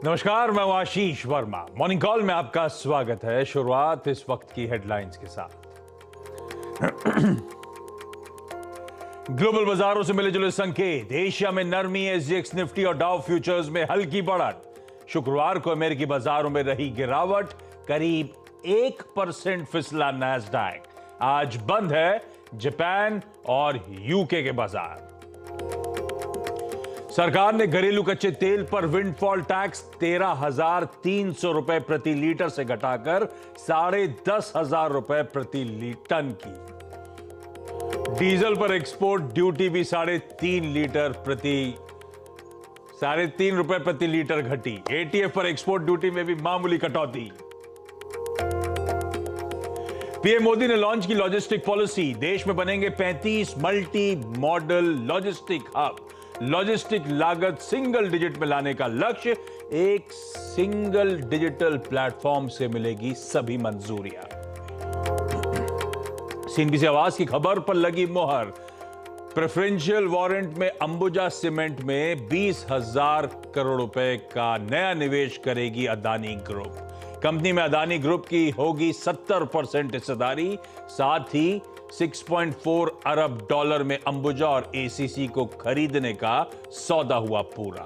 नमस्कार, मैं हूं आशीष वर्मा। मॉर्निंग कॉल में आपका स्वागत है। शुरुआत इस वक्त की हेडलाइंस के साथ। ग्लोबल बाजारों से मिले जुले संकेत। एशिया में नरमी, एसजीएक्स निफ्टी और डाउ फ्यूचर्स में हल्की बढ़त। शुक्रवार को अमेरिकी बाजारों में रही गिरावट, करीब 1% फिसला नैस्डैक। आज बंद है जापान और यूके के बाजार। सरकार ने घरेलू कच्चे तेल पर विंडफॉल टैक्स 13,300 रुपए प्रति लीटर से घटाकर 10,500 रुपए प्रति टन की। डीजल पर एक्सपोर्ट ड्यूटी भी 3.5 रुपए प्रति लीटर घटी। एटीएफ पर एक्सपोर्ट ड्यूटी में भी मामूली कटौती। पीएम मोदी ने लॉन्च की लॉजिस्टिक पॉलिसी। देश में बनेंगे 35 multi modal logistic hub. Logistic लागत सिंगल डिजिट में लाने का लक्ष्य। एक सिंगल डिजिटल प्लेटफॉर्म से मिलेगी सभी मंजूरियां। सीएनबीसी आवाज की खबर पर लगी मोहर। प्रेफरेंशियल वारंट में अंबुजा सीमेंट में 20,000 करोड़ रुपए का नया निवेश करेगी अदानी ग्रुप। कंपनी में अदानी ग्रुप की होगी 70% हिस्सेदारी। साथ ही 6.4 अरब डॉलर में अंबुजा और एसीसी को खरीदने का सौदा हुआ पूरा।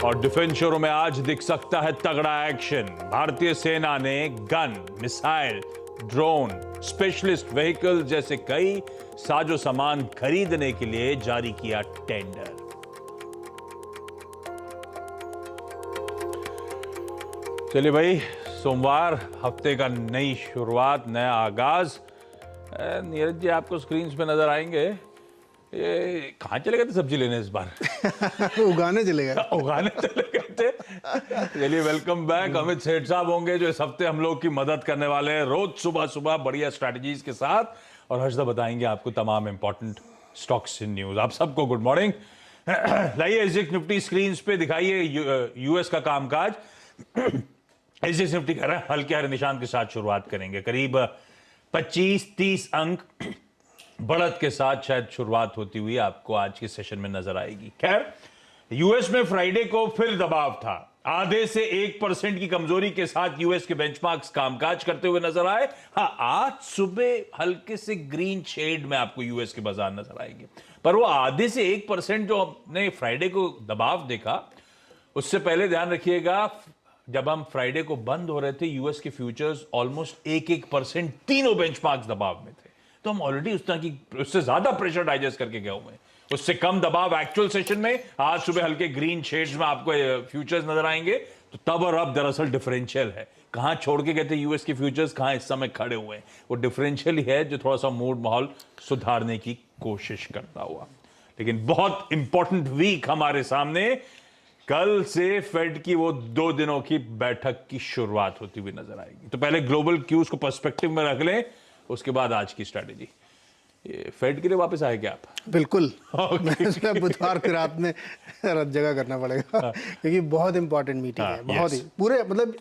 और डिफेंस शोरों में आज दिख सकता है तगड़ा एक्शन। भारतीय सेना ने gun, missile, drone, specialist vehicle जैसे कई साजो सामान खरीदने के लिए जारी किया टेंडर। चलिए भाई, सोमवार, हफ्ते का नई शुरुआत, नया आगाज। नीरज जी आपको स्क्रीन पे नजर आएंगे। ये कहाँ चले गए थे सब्जी लेने इस बार? उगाने चले गए। उगाने चले गए थे। चलिए, वेलकम बैक। अमित सेठ साहब होंगे जो इस हफ्ते हम लोग की मदद करने वाले हैं, रोज सुबह सुबह बढ़िया स्ट्रैटेजीज के साथ। और हर्षदा बताएंगे आपको तमाम इंपॉर्टेंट स्टॉक्स इन न्यूज। आप सबको गुड मॉर्निंग। लाइए एसजीएक्स निफ्टी स्क्रीन पे दिखाइए यूएस का कामकाज। एसजीएक्स निफ्टी कह रहा है हल्के हरे निशान के साथ शुरुआत करेंगे। करीब 25-30 अंक बढ़त के साथ शायद शुरुआत होती हुई आपको आज के सेशन में नजर आएगी। खैर, यूएस में फ्राइडे को फिर दबाव था। आधे से 1% की कमजोरी के साथ यूएस के बेंचमार्क्स कामकाज करते हुए नजर आए। हाँ, आज सुबह हल्के से ग्रीन शेड में आपको यूएस के बाजार नजर आएंगे। पर वो आधे से 1% जो हमने फ्राइडे को दबाव देखा, उससे पहले ध्यान रखिएगा, जब हम फ्राइडे को बंद हो रहे थे यूएस के फ्यूचर्स ऑलमोस्ट 1% तीनों बेंचमार्क्स दबाव में थे। तो हम ऑलरेडी उस तरह की उससे ज्यादा प्रेशर डाइजेस्ट करके गए हुए हैं। उससे कम दबाव एक्चुअल सेशन में। आज सुबह हल्के ग्रीन शेड्स में आपको फ्यूचर्स नजर आएंगे। तो तब और अब दरअसल डिफरेंशियल है। कहां छोड़ के गए थे यूएस के फ्यूचर्स, कहां इस समय खड़े हुए हैं, वो डिफरेंशियल ही है जो थोड़ा सा मूड माहौल सुधारने की कोशिश करता हुआ। लेकिन बहुत इंपॉर्टेंट वीक हमारे सामने। कल से फेड की वो 2 दिनों की बैठक की शुरुआत होती हुई नजर आएगी। तो पहले ग्लोबल क्यूज को पर्सपेक्टिव में रख लें, उसके बाद आज की स्ट्रैटेजी। ये फेड के लिए वापस आए क्या आप? बिल्कुल। बुधवार की रात में जगह करना पड़ेगा क्योंकि बहुत इंपॉर्टेंट मीटिंग है। बहुत ही पूरे मतलब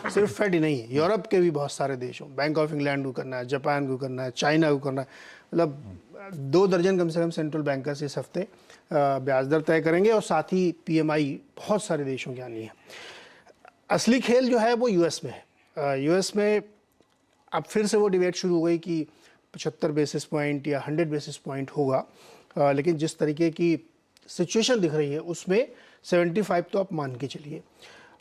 सिर्फ फेड ही नहीं है, यूरोप के भी बहुत सारे देशों, बैंक ऑफ इंग्लैंड को करना है, जापान को करना है, चाइना को करना है। मतलब 2 दर्जन कम से कम सेंट्रल बैंकर्स इस हफ्ते ब्याज दर तय करेंगे। और साथ ही पीएमआई बहुत सारे देशों की आनी है। असली खेल जो है वो यूएस में है। यूएस में अब फिर से वो डिबेट शुरू हो गई कि 75 बेसिस पॉइंट या 100 बेसिस पॉइंट होगा। लेकिन जिस तरीके की सिचुएशन दिख रही है उसमें 75 तो आप मान के चलिए।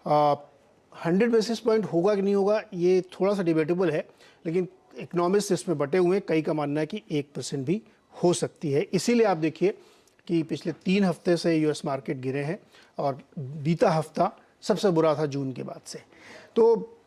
100 बेसिस पॉइंट होगा कि नहीं होगा ये थोड़ा सा डिबेटेबल है। लेकिन इकोनॉमिस्ट इसमें बटे हुए हैं। कई का मानना है कि 1% भी हो सकती है। इसीलिए आप देखिए कि पिछले 3 हफ्ते से यूएस मार्केट गिरे हैं और बीता हफ्ता सबसे बुरा था जून के बाद से। तो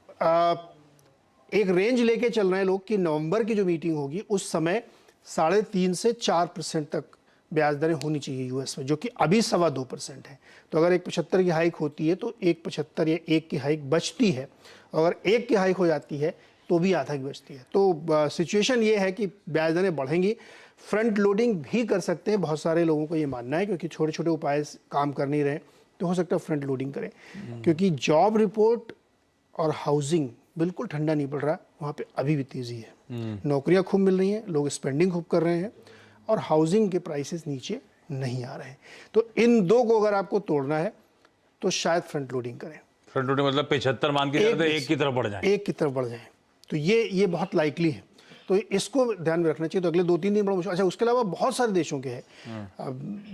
एक रेंज लेके चल रहे हैं लोग कि नवंबर की जो मीटिंग होगी उस समय 3.5 से 4% तक ब्याज दरें होनी चाहिए यूएस में, जो कि अभी 2.25% है। तो अगर 1.75 की हाइक होती है तो 1.75 या 1 की हाइक बचती है। अगर 1 की हाइक हो जाती है तो भी आधा की बचती है। तो सिचुएशन ये है कि ब्याज दरें बढ़ेंगी। फ्रंट लोडिंग भी कर सकते हैं, बहुत सारे लोगों को ये मानना है, क्योंकि छोटे छोटे उपाय काम कर नहीं रहे तो हो सकता है फ्रंट लोडिंग करें। क्योंकि जॉब रिपोर्ट और हाउसिंग बिल्कुल ठंडा नहीं पड़ रहा, वहाँ पे अभी भी तेज़ी है। नौकरियाँ खूब मिल रही हैं, लोग स्पेंडिंग खूब कर रहे हैं और हाउसिंग के प्राइसेस नीचे नहीं आ रहे हैं। तो इन दो को अगर आपको तोड़ना है तो शायद फ्रंट लोडिंग करें। फ्रंट लोडिंग मतलब 75 मान के चलते एक की तरफ बढ़ जाए, एक की तरफ बढ़ जाए, तो ये बहुत लाइकली है। तो इसको ध्यान में रखना चाहिए। तो अगले 2-3 दिन बड़ा मुश्किल। अच्छा, उसके अलावा बहुत सारे देशों के हैं,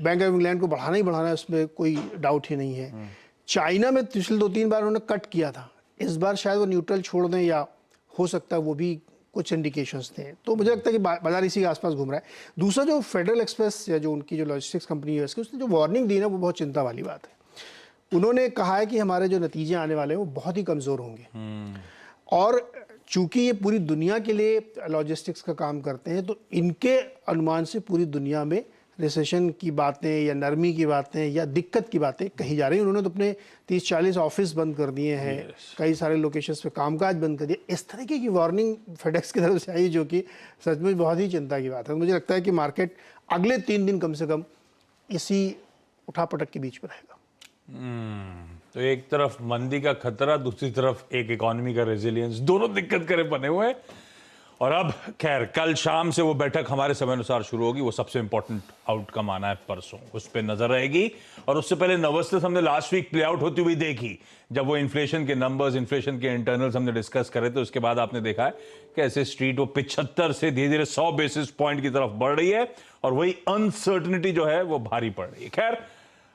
बैंक ऑफ इंग्लैंड को बढ़ाना ही बढ़ाना है, उसमें कोई डाउट ही नहीं है। चाइना में पिछले 2-3 बार उन्होंने कट किया था, इस बार शायद वो न्यूट्रल छोड़ दें, या हो सकता है वो भी कुछ इंडिकेशंस थे। तो मुझे लगता है कि बाजार इसी के आसपास घूम रहा है। दूसरा, जो फेडरल एक्सप्रेस या जो उनकी जो लॉजिस्टिक्स कंपनी है उसकी, उसने जो वार्निंग दी ना, वो बहुत चिंता वाली बात है। उन्होंने कहा है कि हमारे जो नतीजे आने वाले हैं वो बहुत ही कमज़ोर होंगे, और चूंकि ये पूरी दुनिया के लिए लॉजिस्टिक्स का काम करते हैं, तो इनके अनुमान से पूरी दुनिया में रिसेशन की बातें या नरमी की बातें या दिक्कत की बातें कही जा रही हैं। उन्होंने तो अपने 30-40 ऑफिस बंद कर दिए हैं, कई सारे लोकेशंस पे कामकाज बंद कर दिए। इस तरीके की वार्निंग फेडेक्स की तरफ से आई, जो कि सचमुच बहुत ही चिंता की बात है। मुझे लगता है कि मार्केट अगले 3 दिन कम से कम इसी उठापटक के बीच में रहेगा। तो एक तरफ मंदी का खतरा, दूसरी तरफ एक इकोनॉमी का रेजिलियंस, दोनों दिक्कत करे बने हुए हैं। और अब खैर कल शाम से वो बैठक हमारे समय अनुसार शुरू होगी, वो सबसे इंपॉर्टेंट आउटकम आना है परसों, उस पर नजर रहेगी। और उससे पहले नर्वसनेस हमने लास्ट वीक प्ले आउट होती हुई देखी, जब वो इन्फ्लेशन के नंबर्स, इन्फ्लेशन के इंटरनल्स हमने डिस्कस करे थे। उसके बाद आपने देखा है कैसे स्ट्रीट वो 75 से धीरे धीरे 100 बेसिस पॉइंट की तरफ बढ़ रही है, और वही अनसर्टनिटी जो है वो भारी पड़ रही है। खैर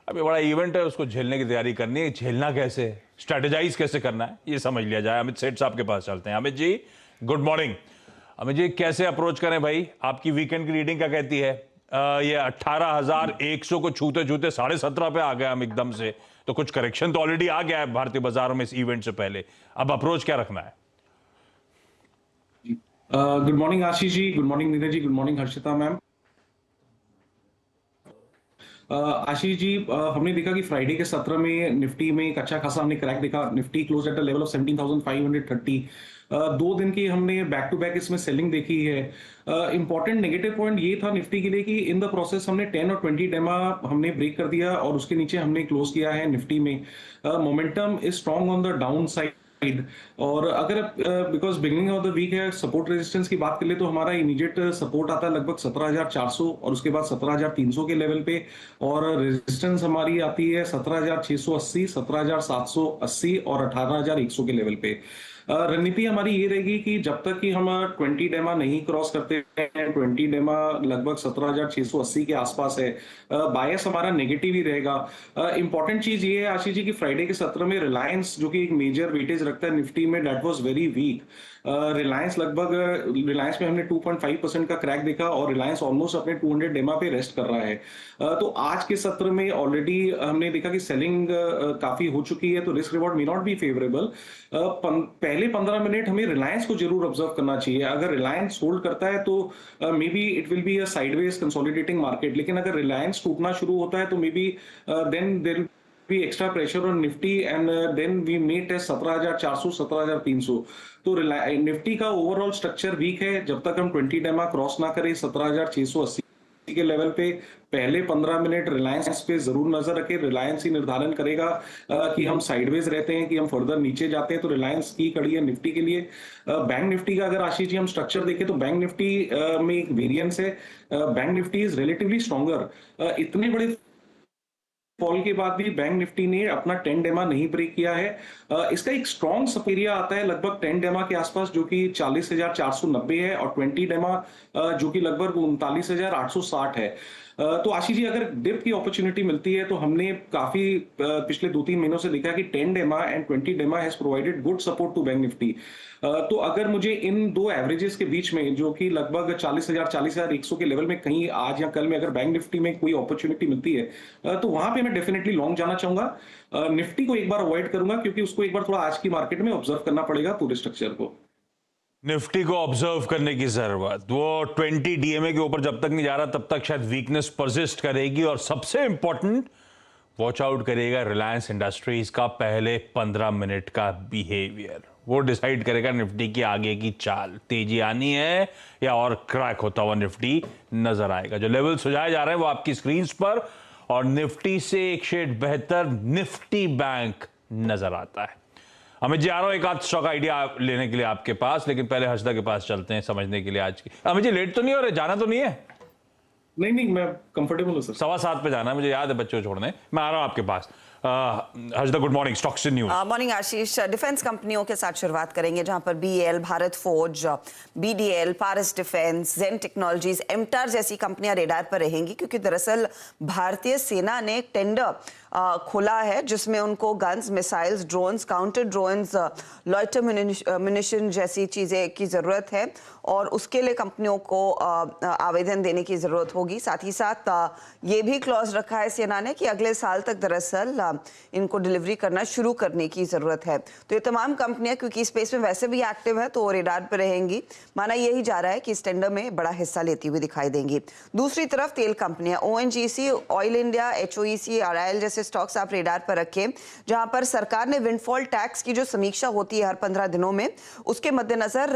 अब ये बड़ा इवेंट है, उसको झेलने की तैयारी करनी है। झेलना कैसे, स्ट्रेटेजाइज कैसे करना है, ये समझ लिया जाए। अमित सेठ साहब के पास चलते हैं। Amit ji, good morning. अमित जी, कैसे अप्रोच करें भाई? आपकी वीकेंड की रीडिंग क्या कहती है? ये 18,100 को छूते छूते 17.5 पे आ गया हम एकदम से, तो कुछ करेक्शन तो ऑलरेडी आ गया है भारतीय बाजारों में इस इवेंट से पहले। अब अप्रोच क्या रखना है? Good morning Ashish ji, good morning Neeraj ji, good morning Harshita ma'am. Ashish ji, हमने देखा कि फ्राइडे के सत्र में निफ्टी में एक अच्छा खासा हमने क्रैक देखा। Nifty close at the level of 17,530। 2 दिन की हमने बैक टू बैक इसमें सेलिंग देखी है। इंपॉर्टेंट नेगेटिव पॉइंट ये था निफ्टी के लिए कि इन द प्रोसेस हमने 10 और 20 डेमा हमने ब्रेक कर दिया, और उसके नीचे हमने क्लोज किया है निफ्टी में। Momentum is strong on the downside. और अगर because beginning of the week है, सपोर्ट रेजिस्टेंस की बात कर ले तो हमारा इमीडिएट सपोर्ट आता है लगभग 17,400, और उसके बाद 17,300 के लेवल पे, और रेजिस्टेंस हमारी आती है 17,680, 17,780 और 18,100 के लेवल पे। रणनीति हमारी ये रहेगी कि जब तक कि हम 20 डेमा नहीं क्रॉस करते हैं, 20 डेमा लगभग 17,680 के आसपास है, बायस हमारा नेगेटिव ही रहेगा। इंपॉर्टेंट चीज ये है आशीष जी कि फ्राइडे के सत्र में रिलायंस, जो कि एक मेजर वेटेज रखता है निफ्टी में, that was very weak. Reliance में हमने 2.5% का क्रैक देखा, और रिलायंस ऑलमोस्ट अपने 200 डेमा पे रेस्ट कर रहा है। तो आज के सत्र में ऑलरेडी हमने देखा कि सेलिंग काफी हो चुकी है, तो risk reward may not be favourable. पहले 15 मिनट हमें रिलायंस को जरूर ऑब्जर्व करना चाहिए। अगर रिलायंस होल्ड करता है तो maybe it will be a sideways consolidating market, लेकिन अगर रिलायंस टूटना शुरू होता है तो maybe then there be extra pressure on Nifty, and then we may test 17,400, 17,300। तो निफ्टी का ओवरऑल स्ट्रक्चर वीक है जब तक हम 20 डेमा क्रॉस ना करें 17,680 के लेवल पे। पहले 15 मिनट रिलायंस पे जरूर नजर रखें। रिलायंस ही निर्धारण करेगा कि हम साइडवेज रहते हैं कि हम फर्दर नीचे जाते हैं। तो रिलायंस की कड़ी है निफ्टी के लिए। बैंक निफ्टी का अगर आशीष जी हम स्ट्रक्चर देखें तो बैंक निफ्टी में एक वेरिएंस है। Bank Nifty is relatively stronger. इतने बड़े फॉल के बाद भी बैंक निफ्टी ने अपना 10 डेमा नहीं ब्रेक किया है। इसका एक स्ट्रॉन्ग सपेरिया आता है लगभग 10 डेमा के आसपास, जो कि 40,490 है, और 20 डेमा जो कि लगभग 39,860 है। तो आशीष जी, अगर डिप की अपॉर्चुनिटी मिलती है तो हमने काफी पिछले 2-3 महीनों से देखा कि 10 डेमा and 20 DEMA has provided good support to bank Nifty. तो अगर मुझे इन दो एवरेजेस के बीच में, जो कि लगभग 40,000 40,100 के लेवल में, कहीं आज या कल में अगर बैंक निफ्टी में कोई अपॉर्चुनिटी मिलती है तो वहां पे मैं डेफिनेटली लॉन्ग जाना चाहूंगा। निफ्टी को एक बार अवॉइड करूंगा, क्योंकि उसको एक बार थोड़ा आज की मार्केट में ऑब्जर्व करना पड़ेगा पूरे स्ट्रक्चर को। निफ्टी को ऑब्जर्व करने की जरूरत, वो 20 डीएमए के ऊपर जब तक नहीं जा रहा तब तक शायद वीकनेस परसिस्ट करेगी। और सबसे इंपॉर्टेंट, वॉच आउट करेगा रिलायंस इंडस्ट्रीज का पहले 15 मिनट का बिहेवियर। वो डिसाइड करेगा निफ्टी की आगे की चाल, तेजी आनी है या और क्रैक होता हुआ निफ्टी नजर आएगा। जो लेवल सुझाए जा रहे हैं वो आपकी स्क्रीन पर, और निफ्टी से एक शेड बेहतर निफ्टी बैंक नजर आता है। अमित जी, आ रहा हूं एक आध स्टॉक आइडिया लेने के लिए आपके पास, लेकिन पहले हर्षदा के पास चलते हैं समझने के लिए आज की। अमित जी, लेट तो नहीं हो रहे? जाना तो नहीं है? नहीं, मैं कंफर्टेबल हूं सर। 7:15 पे जाना है, मुझे याद है बच्चों छोड़ने। मैं आ रहा हूं आपके पास। Harshada, good morning. Stocks in news. Morning Ashish. Defence कंपनियों के साथ शुरुआत करेंगे, जहां पर BL, Bharat Forge, BDL, Paras Defence, Zen Technologies, MTAR जैसी कंपनियां रेडार पर रहेंगी, क्योंकि दरअसल भारतीय सेना ने एक टेंडर खोला है जिसमें उनको guns, missiles, drones, counter drones, loiter munition जैसी चीजें की जरूरत है और उसके लिए कंपनियों को आवेदन देने की जरूरत होगी। साथ ही साथ ये भी क्लॉज रखा है सेना ने कि अगले साल तक दरअसल इनको डिलीवरी करना शुरू करने की जरूरत है। तो ये तमाम कंपनियां क्योंकि स्पेस में वैसे भी एक्टिव है तो वो रेडार पर रहेंगी। माना यही जा रहा है कि इस टेंडर में बड़ा हिस्सा लेती हुई दिखाई देंगी। दूसरी तरफ तेल कंपनियां ओएनजीसी, ऑयल इंडिया, एचओईसी, आरआईएल जैसे स्टॉक्स आप रेडार पर रखें, जहां पर सरकार ने विंडफॉल टैक्स की जो समीक्षा होती है हर 15 दिनों में, उसके मद्देनजर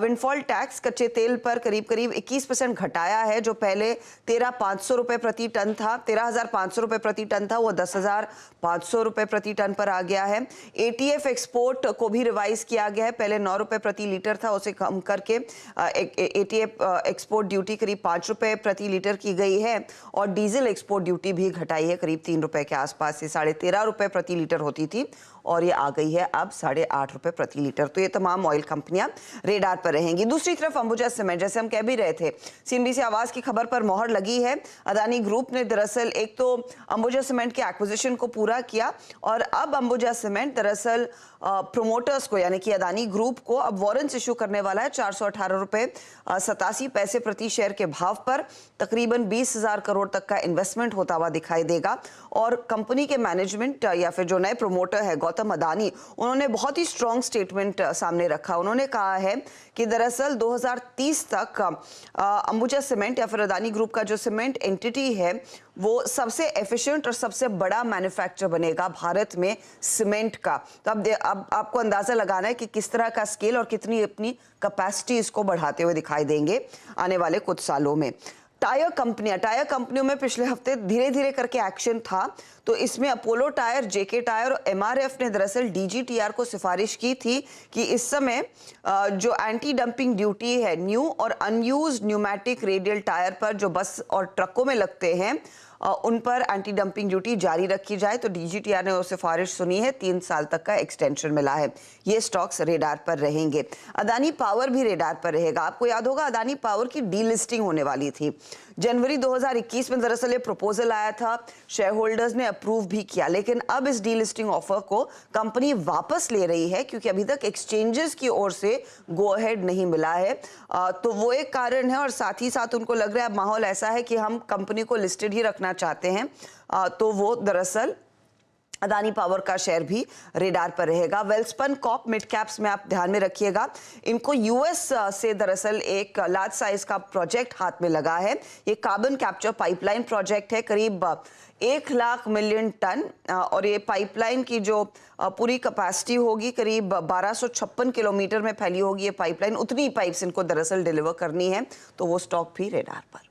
विंडफॉल टैक्स कच्चे तेल पर करीब 21% घटाया है। जो पहले 13,500 रुपए प्रति टन था, 13,500 रुपए प्रति टन था, वो 10,500 रुपए प्रति टन पर आ गया है। एटीएफ एक्सपोर्ट को भी रिवाइज किया गया है, पहले 9 रुपए प्रति लीटर था, उसे कम करके एटीएफ एक्सपोर्ट ड्यूटी करीब 5 रुपए प्रति लीटर की गई है और डीजल एक्सपोर्ट ड्यूटी भी घटाई है करीब 3 रुपए के आसपास से, 13.5 रुपए प्रति लीटर होती थी और ये आ गई है अब 8.5 रुपए प्रति लीटर। तो ये तमाम ऑयल कंपनियां रेडार पर रहेंगी। दूसरी तरफ अंबुजा सीमेंट, जैसे हम कह भी रहे थे, सीएनबीसी आवाज की खबर पर मोहर लगी है। अदानी ग्रुप ने दरअसल एक तो अंबुजा सीमेंट के एक्विजिशन को पूरा किया और अब अंबुजा सीमेंट दरअसल प्रोमोटर्स को यानी कि अदानी ग्रुप को अब वारंट्स इशू करने वाला है 418 रुपए 87 पैसे प्रति शेयर के भाव पर। तकरीबन 20,000 करोड़ तक का इन्वेस्टमेंट होता हुआ दिखाई देगा और कंपनी के मैनेजमेंट या फिर जो नए प्रोमोटर है गौतम अदानी, उन्होंने बहुत ही स्ट्रॉन्ग स्टेटमेंट सामने रखा। उन्होंने कहा है कि दरअसल 2030 तक अंबुजा सीमेंट या फिर अदानी ग्रुप का जो सीमेंट एंटिटी है वो सबसे एफिशिएंट और सबसे बड़ा मैन्युफैक्चर बनेगा भारत में सीमेंट का। तो अब आपको अंदाजा लगाना है कि किस तरह का स्केल और कितनी अपनी कैपेसिटी इसको बढ़ाते हुए दिखाई देंगे आने वाले कुछ सालों में। टायर कंपनियों में पिछले हफ्ते धीरे धीरे करके एक्शन था, तो इसमें अपोलो टायर, जेके टायर और एमआरएफ ने दरअसल डीजीटीआर को सिफारिश की थी कि इस समय जो एंटी डंपिंग ड्यूटी है न्यू और अनयूज्ड न्यूमैटिक रेडियल टायर पर जो बस और ट्रकों में लगते हैं उन पर एंटी डंपिंग ड्यूटी जारी रखी जाए। तो डीजीटीआर ने वो सिफारिश सुनी है, 3 साल तक का एक्सटेंशन मिला है। ये स्टॉक्स रेडार पर रहेंगे। अदानी पावर भी रेडार पर रहेगा। आपको याद होगा अदानी पावर की डीलिस्टिंग होने वाली थी जनवरी 2021 में, दरअसल ये प्रपोजल आया था, शेयर होल्डर्स ने अप्रूव भी किया, लेकिन अब इस डीलिस्टिंग ऑफर को कंपनी वापस ले रही है क्योंकि अभी तक एक्सचेंजेस की ओर से गो अहेड नहीं मिला है। तो वो एक कारण है और साथ ही साथ उनको लग रहा है अब माहौल ऐसा है कि हम कंपनी को लिस्टेड ही रखना चाहते हैं। तो वो दरअसल अदानी पावर का शेयर भी रेडार पर रहेगा। वेल्सपन कॉप मिड कैप्स में आप ध्यान में रखिएगा, इनको यूएस से दरअसल एक लार्ज साइज का प्रोजेक्ट हाथ में लगा है। ये कार्बन कैप्चर पाइपलाइन प्रोजेक्ट है, करीब 1 लाख मिलियन टन और ये पाइपलाइन की जो पूरी कैपेसिटी होगी करीब 1256 किलोमीटर में फैली होगी ये पाइपलाइन। उतनी पाइप्स इनको दरअसल डिलीवर करनी है, तो वो स्टॉक भी रेडार पर।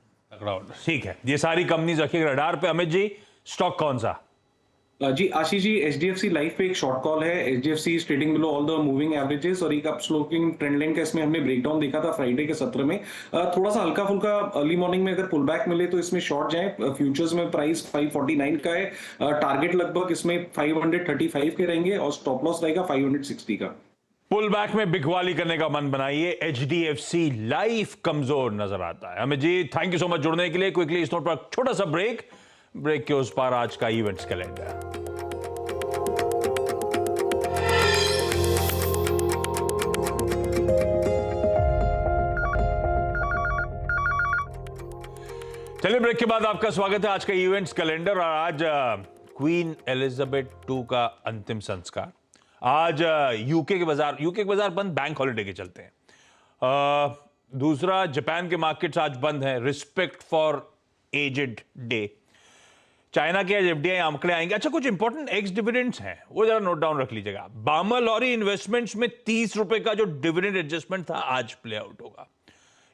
ठीक है, ये सारी कंपनीज रखिएगा रेडार पे। अमित जी, स्टॉक कौन सा? जी आशीष जी, एचडीएफसी लाइफ पे एक शॉर्ट कॉल है। HDFC is trading below all the moving averages और एक अप स्लोपिंग ट्रेंड लाइन का इसमें हमने ब्रेकडाउन देखा था फ्राइडे के सत्र में। थोड़ा सा हल्का फुल्का अर्ली मॉर्निंग में अगर पुल बैक मिले तो इसमें शॉर्ट जाए। फ्यूचर्स में प्राइस 549 का है, टारगेट लगभग इसमें 535 के रहेंगे और स्टॉप लॉस रहेगा 560 का। पुल बैक में बिकवाली करने का मन बनाइए, एचडीएफसी लाइफ कमजोर नजर आता है। Amit ji, thank you so much जुड़ने के लिए। क्विकली इस नोट पर छोटा सा ब्रेक के उस पार आज का इवेंट्स कैलेंडर। चलिए, ब्रेक के बाद आपका स्वागत है आज का इवेंट्स कैलेंडर। और आज क्वीन एलिजाबेथ II का अंतिम संस्कार। आज यूके के बाजार बंद, बैंक हॉलिडे के चलते हैं। दूसरा, जापान के मार्केट्स आज बंद हैं, respect for aged day. China के आज एफडीआई आंकड़े आएंगे। अच्छा, कुछ इंपॉर्टेंट एक्स डिविडेंड्स हैं, वो जरा नोट डाउन रख लीजिएगा। बामा लॉरी इन्वेस्टमेंट्स में 30 रुपए का जो डिविडेंड एडजस्टमेंट था आज प्ले आउट होगा।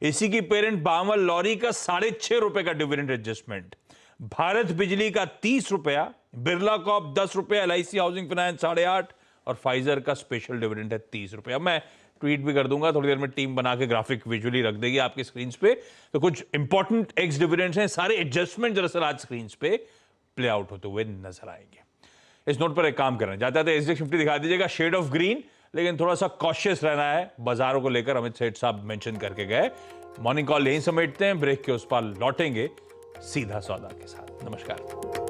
इसी की पेरेंट बामा लॉरी का 6.5 रुपए का डिविडेंड एडजस्टमेंट। भारत बिजली का 30 रुपया, बिरला कॉर्प 10 रुपया, एलआईसी हाउसिंग फाइनेंस 8.5 और फाइजर का स्पेशल डिविडेंड है 30 रुपया। मैं ट्वीट भी कर दूंगा, थोड़ी देर में टीम बना के ग्राफिक विजुअली रख देगी आपकी स्क्रीन पे। तो कुछ इंपॉर्टेंट एक्स डिविडेंड्स हैं, सारे एडजस्टमेंट दरअसल आज स्क्रीन पे प्ले आउट होते हुए नजर आएंगे। इस नोट पर एक काम करना जाते थे, SGX 50 दिखा दीजिएगा, शेड ऑफ ग्रीन, लेकिन थोड़ा सा कॉशियस रहना है बाजारों को लेकर, अमित सेठ साहब मेंशन करके गए। मॉर्निंग कॉल यहीं समेटते हैं, ब्रेक के उस पार लौटेंगे सीधा सौदा के साथ। नमस्कार।